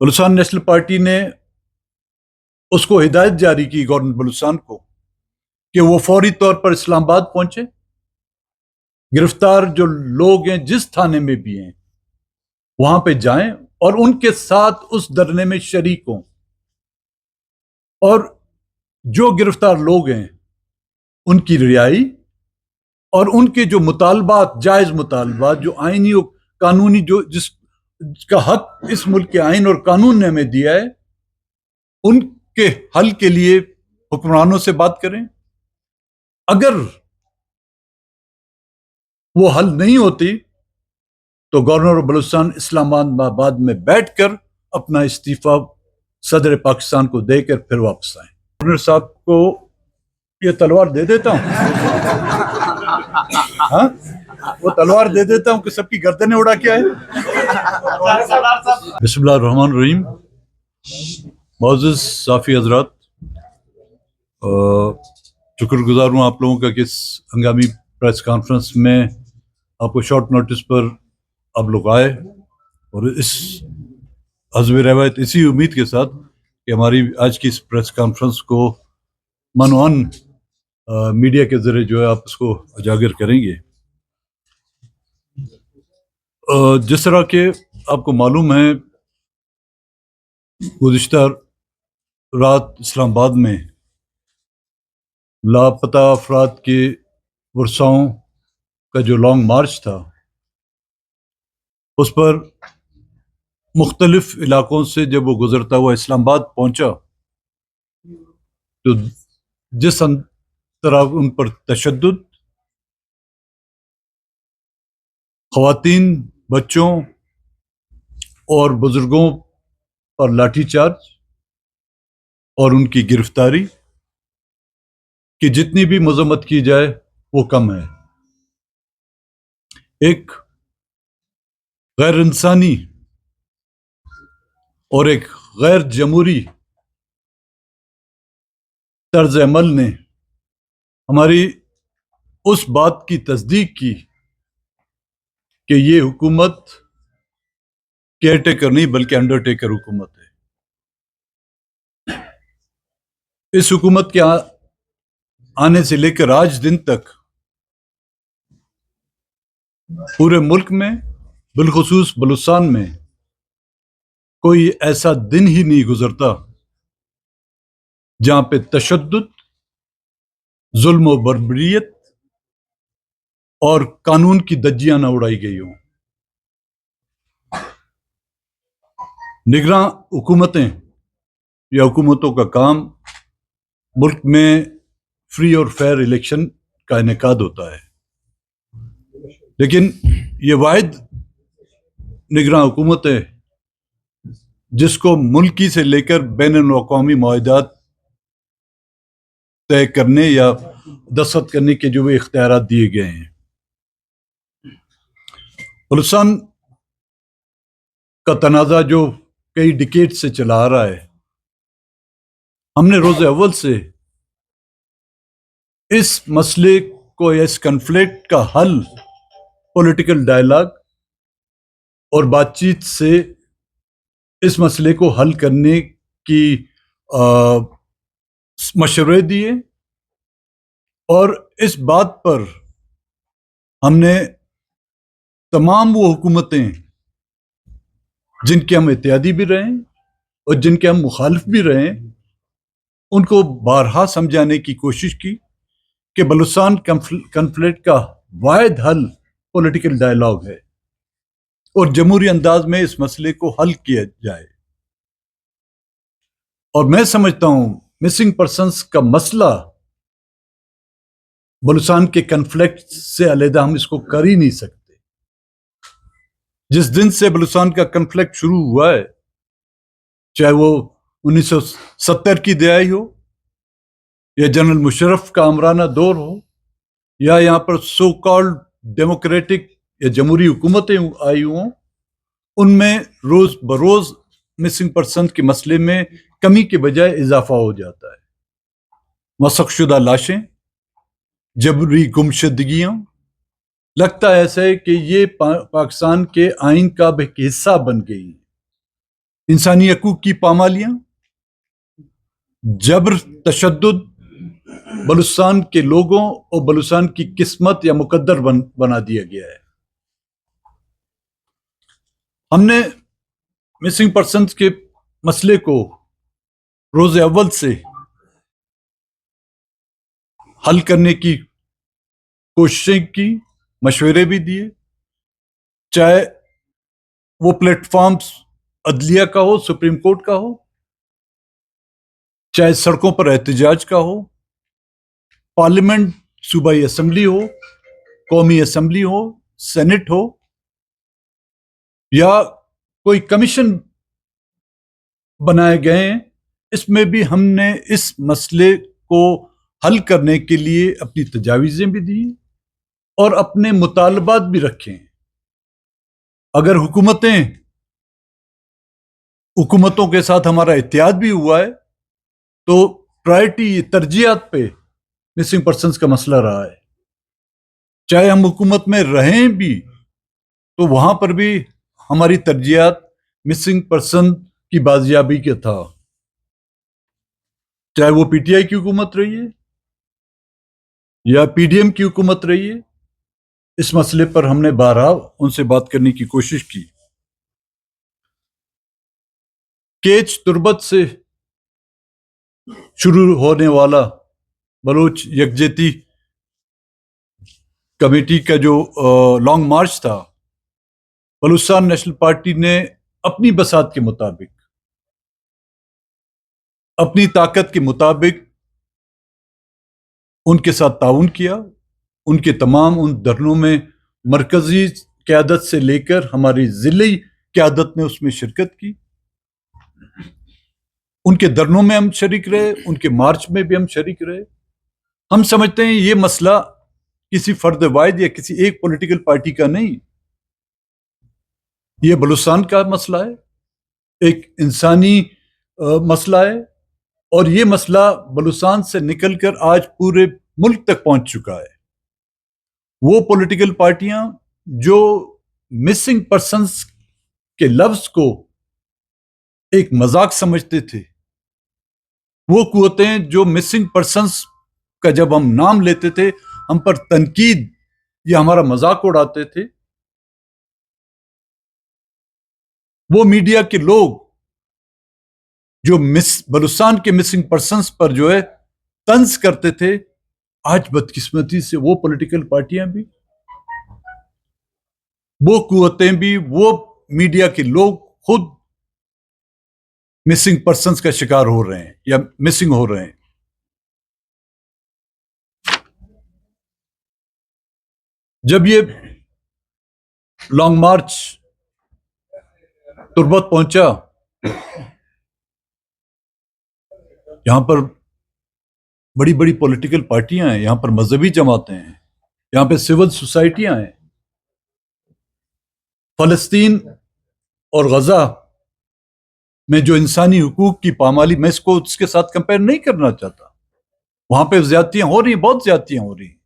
Balochistan national party نے اس کو ہدایت جاری کی گورنر بلوچستان کو کہ وہ فوری طور پر اسلام آباد پہنچے، گرفتار جو لوگ ہیں جس تھانے میں بھی ہیں وہاں پہ جائیں اور ان کے ساتھ اس دھرنے میں شریک ہوں، اور جو گرفتار لوگ ہیں ان کی رہائی اور ان کے جو مطالبات، جائز مطالبات جو آئینی اور قانونی، جو جس کا حق اس ملک کے آئین اور قانون نے ہمیں دیا ہے، ان کے حل کے لیے حکمرانوں سے بات کریں۔ اگر وہ حل نہیں ہوتی تو گورنر بلوچستان اسلام آباد میں بیٹھ کر اپنا استعفیٰ صدر پاکستان کو دے کر پھر واپس آئیں۔ گورنر صاحب کو یہ تلوار دے دیتا ہوں، ہاں وہ تلوار دے دیتا ہوں کہ سب کی گردنیں اڑا کے آئے۔ بسم اللہ الرحمن الرحیم۔ معزز صحافی حضرات، شکر گزار ہوں آپ لوگوں کا کہ اس ہنگامی پریس کانفرنس میں آپ کو شارٹ نوٹس پر آپ لوگ آئے، اور اس حسب روایت اسی امید کے ساتھ کہ ہماری آج کی اس پریس کانفرنس کو منوان میڈیا کے ذریعے جو ہے آپ اس کو اجاگر کریں گے۔ جس طرح کہ آپ کو معلوم ہے، گزشتہ رات اسلام آباد میں لاپتہ افراد کے ورثاؤں کا جو لانگ مارچ تھا، اس پر مختلف علاقوں سے جب وہ گزرتا ہوا اسلام آباد پہنچا تو جس طرح ان پر تشدد، خواتین، بچوں اور بزرگوں پر لاٹھی چارج اور ان کی گرفتاری کی جتنی بھی مذمت کی جائے وہ کم ہے۔ ایک غیر انسانی اور ایک غیر جمہوری طرز عمل نے ہماری اس بات کی تصدیق کی کہ یہ حکومت کیئر ٹیکر نہیں بلکہ انڈر ٹیکر حکومت ہے۔ اس حکومت کے آنے سے لے کر آج دن تک پورے ملک میں، بالخصوص بلوچستان میں، کوئی ایسا دن ہی نہیں گزرتا جہاں پہ تشدد، ظلم و بربریت اور قانون کی دھجیاں نہ اڑائی گئی ہوں۔ نگراں حکومتیں یا حکومتوں کا کام ملک میں فری اور فیئر الیکشن کا انعقاد ہوتا ہے، لیکن یہ واحد نگراں حکومت ہے جس کو ملکی سے لے کر بین الاقوامی معاہدات طے کرنے یا دستخط کرنے کے جو بھی اختیارات دیے گئے ہیں۔ بلوچستان کا تنازع جو کئی ڈیکیڈ سے چلا آ رہا ہے، ہم نے روز اول سے اس مسئلے کو، اس کنفلکٹ کا حل پولیٹیکل ڈائلاگ اور بات چیت سے اس مسئلے کو حل کرنے کی مشورے دیے، اور اس بات پر ہم نے تمام وہ حکومتیں جن کے ہم اتحادی بھی رہے ہیں اور جن کے ہم مخالف بھی رہے ہیں، ان کو بارہا سمجھانے کی کوشش کی کہ بلوچستان کنفلکٹ کا واحد حل پولیٹیکل ڈائلاگ ہے اور جمہوری انداز میں اس مسئلے کو حل کیا جائے۔ اور میں سمجھتا ہوں مسنگ پرسنز کا مسئلہ بلوچستان کے کنفلکٹ سے علیحدہ ہم اس کو کر ہی نہیں سکتے۔ جس دن سے بلوچستان کا کنفلکٹ شروع ہوا ہے، چاہے وہ 1970 کی دہائی ہو یا جنرل مشرف کا آمرانہ دور ہو یا یہاں پر سو کالڈ ڈیموکریٹک یا جمہوری حکومتیں آئی ہوں، ان میں روز بروز مسنگ پرسن کے مسئلے میں کمی کے بجائے اضافہ ہو جاتا ہے۔ مسخ شدہ لاشیں، جبری گمشدگیاں، لگتا ہے ایسا ہے کہ یہ پاکستان کے آئین کا ایک حصہ بن گئی ہیں۔ انسانی حقوق کی پامالیاں، جبر، تشدد بلوچستان کے لوگوں اور بلوچستان کی قسمت یا مقدر بنا دیا گیا ہے۔ ہم نے مسنگ پرسنز کے مسئلے کو روز اول سے حل کرنے کی کوششیں کی، مشورے بھی دیے، چاہے وہ پلیٹ فارمز عدلیہ کا ہو، سپریم کورٹ کا ہو، چاہے سڑکوں پر احتجاج کا ہو، پارلیمنٹ، صوبائی اسمبلی ہو، قومی اسمبلی ہو، سینٹ ہو، یا کوئی کمیشن بنائے گئے ہیں، اس میں بھی ہم نے اس مسئلے کو حل کرنے کے لیے اپنی تجاویزیں بھی دی اور اپنے مطالبات بھی رکھے ہیں۔ اگر حکومتوں کے ساتھ ہمارا اتحاد بھی ہوا ہے تو پرائرٹی، ترجیحات پہ مسنگ پرسنز کا مسئلہ رہا ہے۔ چاہے ہم حکومت میں رہیں بھی تو وہاں پر بھی ہماری ترجیحات مسنگ پرسن کی بازیابی کے تھا، چاہے وہ پی ٹی آئی کی حکومت رہی ہے یا پی ڈی ایم کی حکومت رہی ہے۔ اس مسئلے پر ہم نے بارہا ان سے بات کرنے کی کوشش کی۔ کیچ تربت سے شروع ہونے والا بلوچ یکجہتی کمیٹی کا جو لانگ مارچ تھا، بلوچستان نیشنل پارٹی نے اپنی بساط کے مطابق، اپنی طاقت کے مطابق ان کے ساتھ تعاون کیا۔ ان کے تمام ان دھرنوں میں مرکزی قیادت سے لے کر ہماری ضلعی قیادت نے اس میں شرکت کی۔ ان کے دھرنوں میں ہم شریک رہے، ان کے مارچ میں بھی ہم شریک رہے۔ ہم سمجھتے ہیں یہ مسئلہ کسی فرد واحد یا کسی ایک پولیٹیکل پارٹی کا نہیں، یہ بلوچستان کا مسئلہ ہے، ایک انسانی مسئلہ ہے، اور یہ مسئلہ بلوچستان سے نکل کر آج پورے ملک تک پہنچ چکا ہے۔ وہ پولیٹیکل پارٹیاں جو مسنگ پرسنز کے لفظ کو ایک مذاق سمجھتے تھے، وہ قوتیں جو مسنگ پرسنز کا جب ہم نام لیتے تھے ہم پر تنقید یا ہمارا مذاق اڑاتے تھے، وہ میڈیا کے لوگ جو بلوچستان کے مسنگ پرسنز پر جو ہے طنز کرتے تھے، آج بدقسمتی سے وہ پولیٹیکل پارٹیاں بھی، وہ قوتیں بھی، وہ میڈیا کے لوگ خود مسنگ پرسنز کا شکار ہو رہے ہیں یا مسنگ ہو رہے ہیں۔ جب یہ لانگ مارچ تربت پہنچا، یہاں پر بڑی بڑی پولیٹیکل پارٹیاں ہیں، یہاں پر مذہبی جماعتیں ہیں، یہاں پہ سول سوسائٹیاں ہیں۔ فلسطین اور غزہ میں جو انسانی حقوق کی پامالی، میں اس کے ساتھ کمپیئر نہیں کرنا چاہتا، وہاں پہ زیادتیاں ہو رہی ہیں، بہت زیادتیاں ہو رہی ہیں،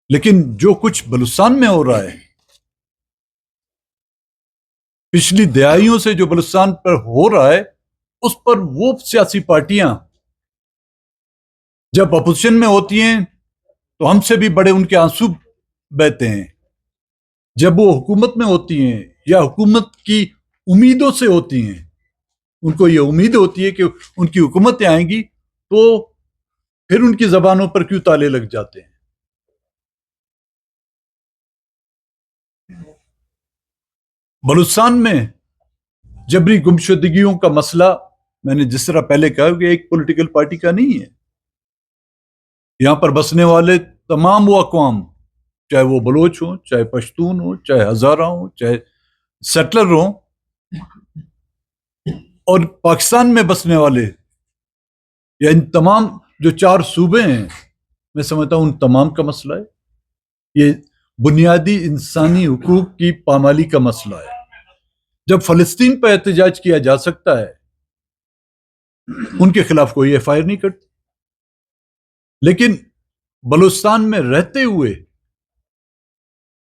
لیکن جو کچھ بلوچستان میں ہو رہا ہے، پچھلی دہائیوں سے جو بلوچستان پر ہو رہا ہے، اس پر وہ سیاسی پارٹیاں جب اپوزیشن میں ہوتی ہیں تو ہم سے بھی بڑے ان کے آنسو بہتے ہیں، جب وہ حکومت میں ہوتی ہیں یا حکومت کی امیدوں سے ہوتی ہیں، ان کو یہ امید ہوتی ہے کہ ان کی حکومتیں آئیں گی، تو پھر ان کی زبانوں پر کیوں تالے لگ جاتے ہیں۔ بلوچستان میں جبری گمشدگیوں کا مسئلہ، میں نے جس طرح پہلے کہا کہ ایک پولیٹیکل پارٹی کا نہیں ہے، یہاں پر بسنے والے تمام وہ اقوام، چاہے وہ بلوچ ہوں، چاہے پشتون ہوں، چاہے ہزارہ ہوں، چاہے سیٹلر ہوں، اور پاکستان میں بسنے والے یا ان تمام جو 4 صوبے ہیں، میں سمجھتا ہوں ان تمام کا مسئلہ ہے۔ یہ بنیادی انسانی حقوق کی پامالی کا مسئلہ ہے۔ جب فلسطین پر احتجاج کیا جا سکتا ہے، ان کے خلاف کوئی ایف آئی آر نہیں کرتی، لیکن بلوچستان میں رہتے ہوئے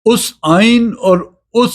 اس آئین اور اس